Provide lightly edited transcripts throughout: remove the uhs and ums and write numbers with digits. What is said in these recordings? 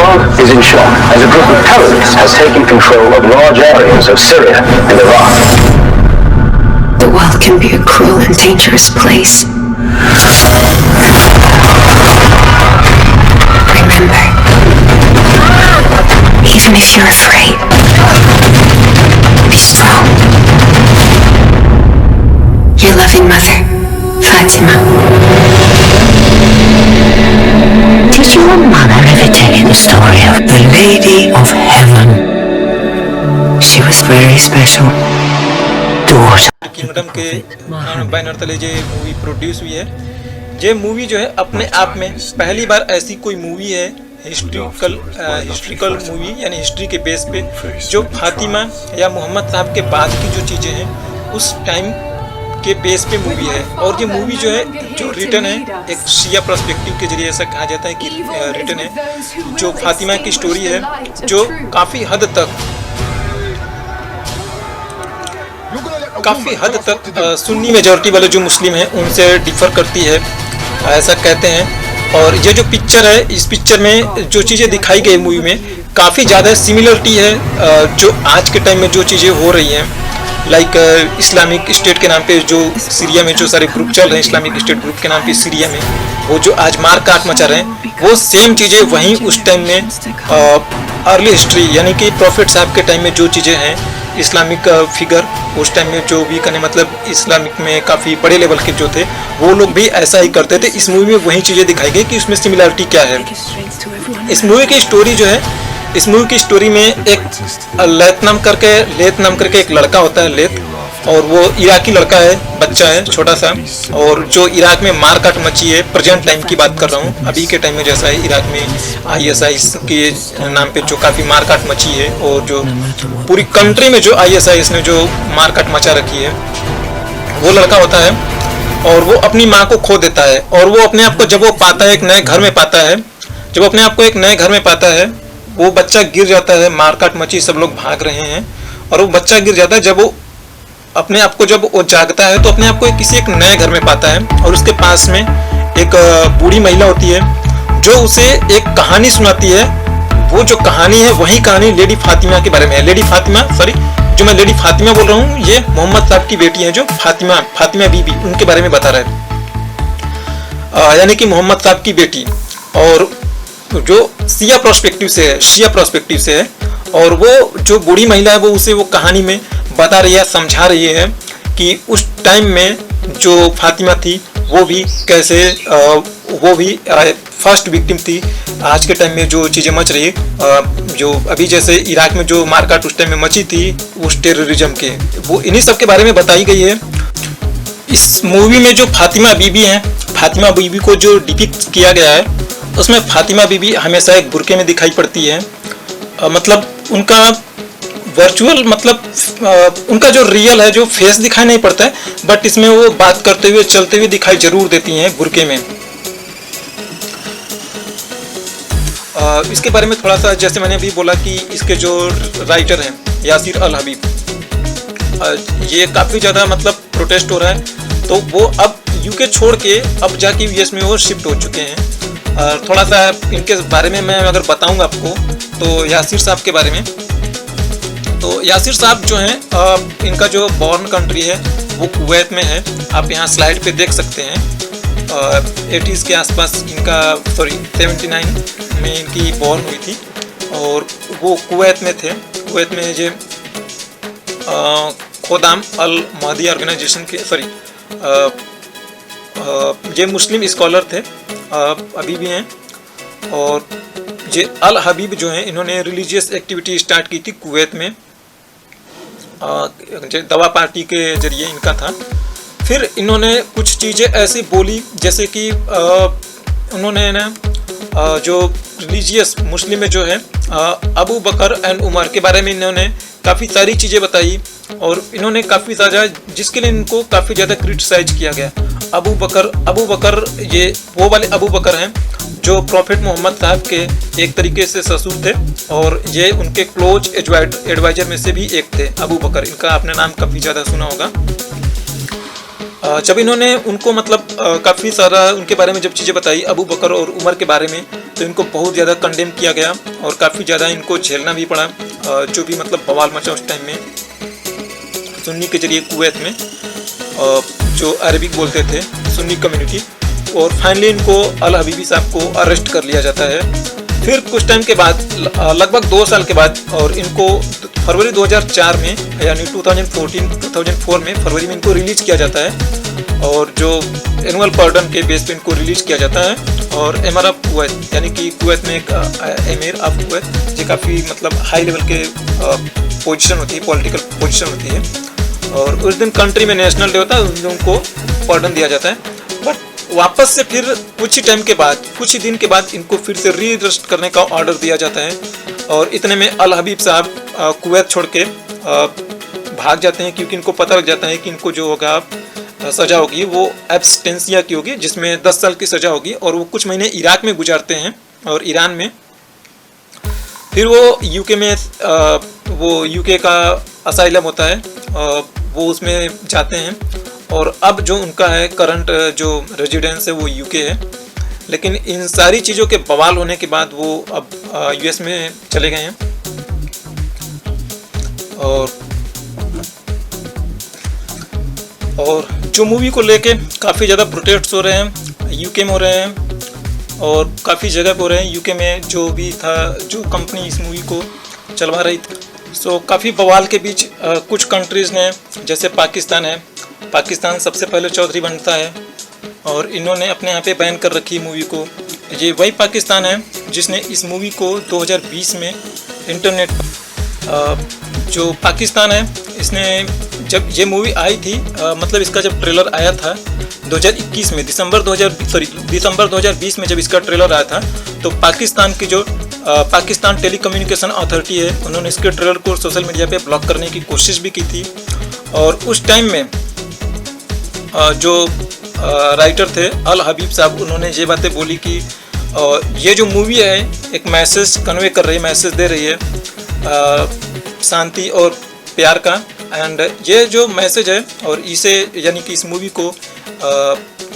world is in shock as a group of terrorists has taken control of large areas of Syria and Iraq. The world can be a cruel and dangerous place. Remember, even if you're afraid, be strong. Your loving mother, Fatima. Did your mother ever tell you the story of the Lady of Heaven? She was very special daughter. Kingdom के banner तले जो movie produce हुई है, ये movie जो है अपने आप में पहली बार ऐसी कोई मूवी है हिस्ट्रिकल मूवी यानी हिस्ट्री के बेस पे जो फातिमा या मोहम्मद साहब के बाद की जो चीज़ें हैं उस टाइम के बेस पे मूवी है। और ये मूवी जो है जो रिटर्न है एक शिया पर्सपेक्टिव के जरिए ऐसा कहा जाता है कि रिटर्न है जो फातिमा की स्टोरी है जो काफ़ी हद तक सुन्नी मेजॉरिटी वाले जो मुस्लिम हैं उनसे डिफ़र करती है ऐसा कहते हैं। और ये जो पिक्चर है इस पिक्चर में जो चीज़ें दिखाई गई मूवी में काफ़ी ज़्यादा सिमिलरिटी है जो आज के टाइम में जो चीज़ें हो रही हैं लाइक इस्लामिक स्टेट के नाम पे जो सीरिया में जो सारे ग्रुप चल रहे हैं इस्लामिक स्टेट ग्रुप के नाम पे सीरिया में वो जो आज मार काट मचा रहे हैं वो सेम चीज़ें वहीं उस टाइम में अर्ली हिस्ट्री यानी कि प्रॉफिट साहब के टाइम में जो चीज़ें हैं इस्लामिक फिगर उस टाइम में जो भी कहने मतलब इस्लामिक में काफ़ी बड़े लेवल के जो थे वो लोग भी ऐसा ही करते थे। इस मूवी में वही चीज़ें दिखाई गई कि उसमें सिमिलरिटी क्या है। इस मूवी की स्टोरी जो है इस मूवी की स्टोरी में एक लेथ नाम करके एक लड़का होता है लेथ और वो इराकी लड़का है बच्चा है छोटा सा और जो इराक में मारकाट मची है प्रेजेंट टाइम की बात कर रहा हूँ अभी के टाइम में जैसा है इराक में ISIS के नाम पे जो काफ़ी मारकाट मची है और जो पूरी कंट्री में जो ISIS ने जो मारकाट मचा रखी है वो लड़का होता है और वो अपनी माँ को खो देता है और वो अपने आप को जब वो पाता है एक नए घर में पाता है जब अपने आप को एक नए घर में पाता है वो बच्चा गिर जाता है मारकाट मची सब लोग भाग रहे हैं और वो बच्चा गिर जाता है जब वो अपने आप को जब वो जागता है तो अपने आप को किसी एक नए घर में पाता है और उसके पास में एक बूढ़ी महिला होती है जो उसे एक कहानी सुनाती है। वो जो कहानी है वही कहानी लेडी फातिमा के बारे में है। लेडी फातिमा जो मैं लेडी फातिमा बोल रहा हूँ ये मोहम्मद साहब की बेटी है जो फातिमा बीबी उनके बारे में बता रहा है यानी कि मोहम्मद साहब की बेटी और जो शिया प्रोस्पेक्टिव से है और वो जो बूढ़ी महिला है वो उसे वो कहानी में बता रही है समझा रही है कि उस टाइम में जो फातिमा थी वो भी कैसे वो भी फर्स्ट विक्टिम थी आज के टाइम में जो चीज़ें मच रही है जो अभी जैसे इराक में जो मारकाट उस टाइम में मची थी उस टेररिज्म के वो इन्हीं सब के बारे में बताई गई है। इस मूवी में जो फातिमा बीबी को जो डिपिक्ट किया गया है उसमें फातिमा बीबी हमेशा एक बुर्के में दिखाई पड़ती है मतलब उनका वर्चुअल मतलब उनका जो रियल है जो फेस दिखाई नहीं पड़ता है बट इसमें वो बात करते हुए चलते हुए दिखाई जरूर देती हैं बुर्के में। इसके बारे में थोड़ा सा जैसे मैंने अभी बोला कि इसके जो राइटर हैं यासिर अल हबीब ये काफ़ी ज़्यादा मतलब प्रोटेस्ट हो रहा है तो वो अब UK छोड़ के अब जाके US में वो शिफ्ट हो चुके हैं। थोड़ा सा इनके बारे में मैं अगर बताऊंगा आपको तो यासिर साहब के बारे में तो यासिर साहब जो हैं इनका जो बॉर्न कंट्री है वो कुवैत में है। आप यहाँ स्लाइड पे देख सकते हैं 80s के आसपास इनका 79 में इनकी बॉर्न हुई थी और वो कुवैत में थे। कुवैत में जो खोदाम अल महदी ऑर्गेनाइजेशन के ये मुस्लिम स्कॉलर थे अभी भी हैं और ये अल हबीब जो हैं इन्होंने रिलीजियस एक्टिविटी स्टार्ट की थी कुवैत में दवा पार्टी के जरिए इनका था। फिर इन्होंने कुछ चीज़ें ऐसी बोली जैसे कि उन्होंने ना जो रिलीजियस मुस्लिम में जो है अबू बकर एंड उमर के बारे में इन्होंने काफ़ी सारी चीज़ें बताई और इन्होंने काफ़ी ज़्यादा जिसके लिए इनको काफ़ी ज़्यादा क्रिटिसाइज किया गया। अबू बकर ये वो वाले अबू बकर हैं जो प्रॉफिट मोहम्मद साहब के एक तरीके से ससुर थे और ये उनके क्लोज एडवाइजर में से भी एक थे अबू बकर। इनका आपने नाम काफ़ी ज़्यादा सुना होगा। जब इन्होंने उनको मतलब काफ़ी सारा उनके बारे में जब चीज़ें बताई अबू बकर और उमर के बारे में, तो इनको बहुत ज़्यादा कंडेम किया गया और काफ़ी ज़्यादा इनको झेलना भी पड़ा, जो भी मतलब बवाल मचा उस टाइम में सुन्नी के जरिए कुवैत में, जो अरबिक बोलते थे सुन्नी कम्युनिटी। और फाइनली इनको अल हबीबी साहब को अरेस्ट कर लिया जाता है। फिर कुछ टाइम के बाद, लगभग 2 साल के बाद, और इनको फरवरी 2004 में यानी 2004 में फरवरी में इनको रिलीज किया जाता है और जो एनुअल पार्डन के बेस पे इनको रिलीज किया जाता है। और एमर ऑफ कुवैत यानी कि कुवैत में एक एमिर ऑफ कुवैत जो काफ़ी मतलब हाई लेवल के पोजीशन होती है, पॉलिटिकल पोजीशन होती है, और उस दिन कंट्री में नेशनल डे होता है, उस दिन उनको पार्डन दिया जाता है। बट वापस से फिर कुछ ही टाइम के बाद, कुछ ही दिन के बाद इनको फिर से री अरेस्ट करने का ऑर्डर दिया जाता है और इतने में अल हबीब साहब कुवैत छोड़ के भाग जाते हैं, क्योंकि इनको पता लग जाता है कि इनको जो होगा सज़ा होगी वो एब्सटेंसिया की होगी, जिसमें 10 साल की सज़ा होगी। और वो कुछ महीने इराक में गुजारते हैं और ईरान में। फिर वो यूके में वो यूके का असाइलम होता है, वो उसमें जाते हैं और अब जो उनका है करंट जो रेजिडेंस है वो यूके है। लेकिन इन सारी चीज़ों के बवाल होने के बाद वो अब यूएस में चले गए हैं। और जो मूवी को लेके काफ़ी ज़्यादा प्रोटेस्ट हो रहे हैं, यूके में हो रहे हैं और काफ़ी जगह पे हो रहे हैं। यूके में जो भी था, जो कंपनी इस मूवी को चलवा रही थी, सो काफ़ी बवाल के बीच कुछ कंट्रीज़ ने, जैसे पाकिस्तान है, पाकिस्तान सबसे पहले चौधरी बनता है और इन्होंने अपने यहाँ पे बैन कर रखी मूवी को। ये वही पाकिस्तान है जिसने इस मूवी को 2020 में इंटरनेट, जो पाकिस्तान है, इसने जब ये मूवी आई थी, मतलब इसका जब ट्रेलर आया था 2021 में, दिसंबर 2020 में जब इसका ट्रेलर आया था, तो पाकिस्तान की जो पाकिस्तान टेलीकम्युनिकेशन अथॉरिटी है, उन्होंने इसके ट्रेलर को सोशल मीडिया पे ब्लॉक करने की कोशिश भी की थी। और उस टाइम में जो राइटर थे अल हबीब साहब, उन्होंने ये बातें बोली कि ये जो मूवी है एक मैसेज कन्वे कर रही है, मैसेज दे रही है शांति और प्यार का। एंड ये जो मैसेज है, और इसे यानी कि इस मूवी को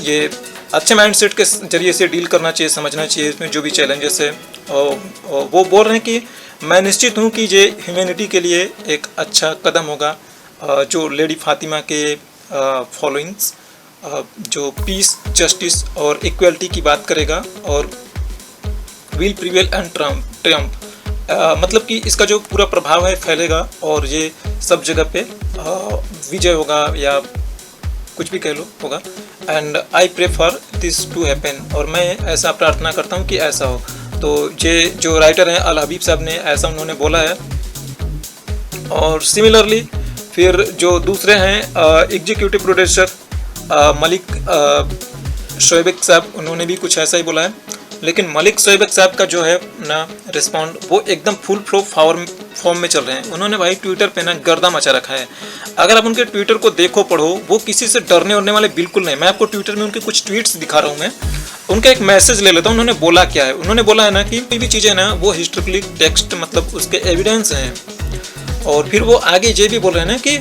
ये अच्छे माइंडसेट के जरिए से डील करना चाहिए, समझना चाहिए इसमें जो भी चैलेंजेस है। वो बोल रहे हैं कि मैं निश्चित हूँ कि ये ह्यूमैनिटी के लिए एक अच्छा कदम होगा, जो लेडी फातिमा के फॉलोइंग्स, जो पीस, जस्टिस और इक्वलिटी की बात करेगा और विल प्रिवेल एंड ट्रम्प, मतलब कि इसका जो पूरा प्रभाव है फैलेगा और ये सब जगह पे विजय होगा या कुछ भी कह लो होगा। And I pray for this to happen, और मैं ऐसा प्रार्थना करता हूँ कि ऐसा हो। तो ये जो राइटर हैं अल हबीब साहब ने ऐसा उन्होंने बोला है। और सिमिलरली फिर जो दूसरे हैं एग्जीक्यूटिव प्रोड्यूसर मलिक शोएब साहब, उन्होंने भी कुछ ऐसा ही बोला है। लेकिन मलिक शोएब साहब का जो है ना रिस्पॉन्ड, वो एकदम फुल फ्लो फॉर्म में चल रहे हैं। उन्होंने भाई ट्विटर पे ना गर्दा मचा रखा है। अगर आप उनके ट्विटर को देखो, पढ़ो, वो किसी से डरने उड़ने वाले बिल्कुल नहीं। मैं आपको ट्विटर में उनके कुछ ट्वीट्स दिखा रहा हूँ। मैं उनका एक मैसेज ले लेता हूँ। उन्होंने बोला क्या है, उन्होंने बोला है ना कि कोई भी चीज़ें ना वो हिस्टोरिकली टेक्स्ट, मतलब उसके एविडेंस हैं। और फिर वो आगे ये भी बोल रहे हैं ना कि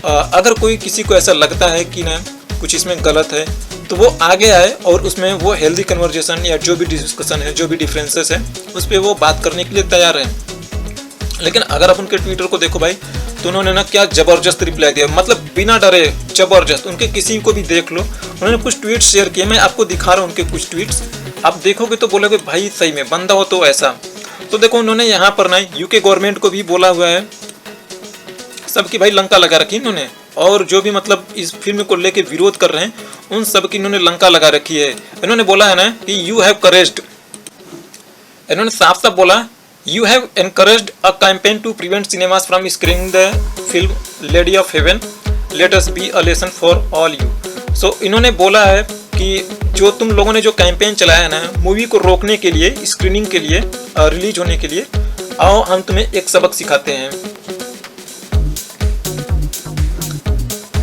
अगर कोई किसी को ऐसा लगता है कि ना कुछ इसमें गलत है, तो वो आगे आए और उसमें वो हेल्दी कन्वर्जेशन या जो भी डिस्कशन है, जो भी डिफरेंसेस है, उस पर वो बात करने के लिए तैयार हैं। लेकिन अगर आप उनके ट्विटर को देखो भाई, तो उन्होंने ना क्या ज़बरदस्त रिप्लाई दिया, मतलब बिना डरे ज़बरदस्त। उनके किसी को भी देख लो, उन्होंने कुछ ट्वीट्स शेयर किए, मैं आपको दिखा रहा हूँ उनके कुछ ट्वीट्स। आप देखोगे तो बोलोगे भाई सही में बंदा हो तो ऐसा। तो देखो उन्होंने यहाँ पर ना यूके गवर्नमेंट को भी बोला हुआ है, सबकी भाई लंका लगा रखी इन्होंने। और जो भी मतलब इस फिल्म को लेके विरोध कर रहे हैं, उन सब की इन्होंने लंका लगा रखी है। इन्होंने बोला है ना कि यू हैव करेज्ड, इन्होंने साफ साफ बोला, you have encouraged a campaign to prevent cinemas from screening the film Lady of Heaven, let us be a lesson for all you. So इन्होंने बोला है कि जो तुम लोगों ने जो कैंपेन चलाया है ना मूवी को रोकने के लिए, स्क्रीनिंग के लिए, रिलीज होने के लिए, आओ हम तुम्हें एक सबक सिखाते हैं।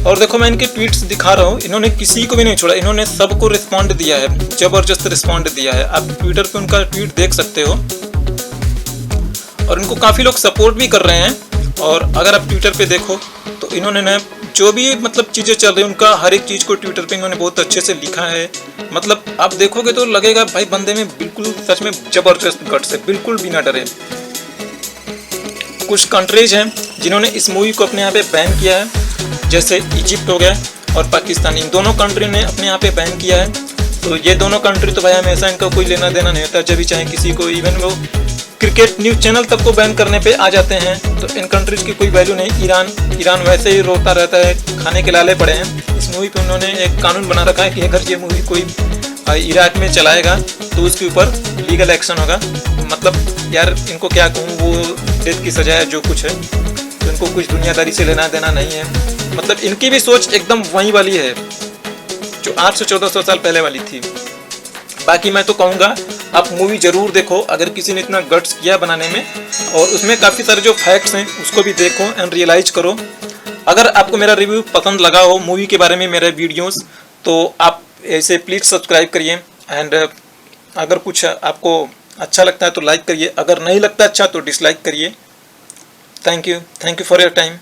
और देखो मैं इनके ट्वीट्स दिखा रहा हूँ, इन्होंने किसी को भी नहीं छोड़ा, इन्होंने सबको रिस्पॉन्ड दिया है, जबरदस्त रिस्पॉन्ड दिया है। आप ट्विटर पे उनका ट्वीट देख सकते हो और इनको काफ़ी लोग सपोर्ट भी कर रहे हैं। और अगर आप ट्विटर पे देखो तो इन्होंने ना जो भी मतलब चीज़ें चल रही हैं उनका हर एक चीज़ को ट्विटर पे इन्होंने बहुत अच्छे से लिखा है। मतलब आप देखोगे तो लगेगा भाई बंदे में बिल्कुल सच में ज़बरदस्त गट्स है, बिल्कुल बिना डरे। कुछ कंट्रीज हैं जिन्होंने इस मूवी को अपने यहाँ पे बैन किया है, जैसे इजिप्ट हो गया और पाकिस्तान, इन दोनों कंट्री ने अपने यहाँ पे बैन किया है। तो ये दोनों कंट्री तो भाई हमेशा इनका कोई लेना देना नहीं होता, जब भी चाहे किसी को, इवन वो क्रिकेट न्यूज़ चैनल तक को बैन करने पे आ जाते हैं। तो इन कंट्रीज की कोई वैल्यू नहीं। ईरान वैसे ही रोता रहता है, खाने के लाले पड़े हैं। इस मूवी पे उन्होंने एक कानून बना रखा है कि अगर ये मूवी कोई इराक में चलाएगा तो उसके ऊपर लीगल एक्शन होगा। मतलब यार इनको क्या कहूँ, वो डेथ की सजा है जो कुछ है, तो इनको कुछ दुनियादारी से लेना देना नहीं है। मतलब इनकी भी सोच एकदम वही वाली है जो 800-1400 साल पहले वाली थी। बाकी मैं तो कहूँगा आप मूवी ज़रूर देखो, अगर किसी ने इतना गट्स किया बनाने में, और उसमें काफ़ी सारे जो फैक्ट्स हैं उसको भी देखो एंड रियलाइज करो। अगर आपको मेरा रिव्यू पसंद लगा हो मूवी के बारे में, मेरे वीडियोस, तो आप ऐसे प्लीज़ सब्सक्राइब करिए। एंड अगर कुछ आपको अच्छा लगता है तो लाइक करिए, अगर नहीं लगता अच्छा तो डिसलाइक करिए। Thank you for your time.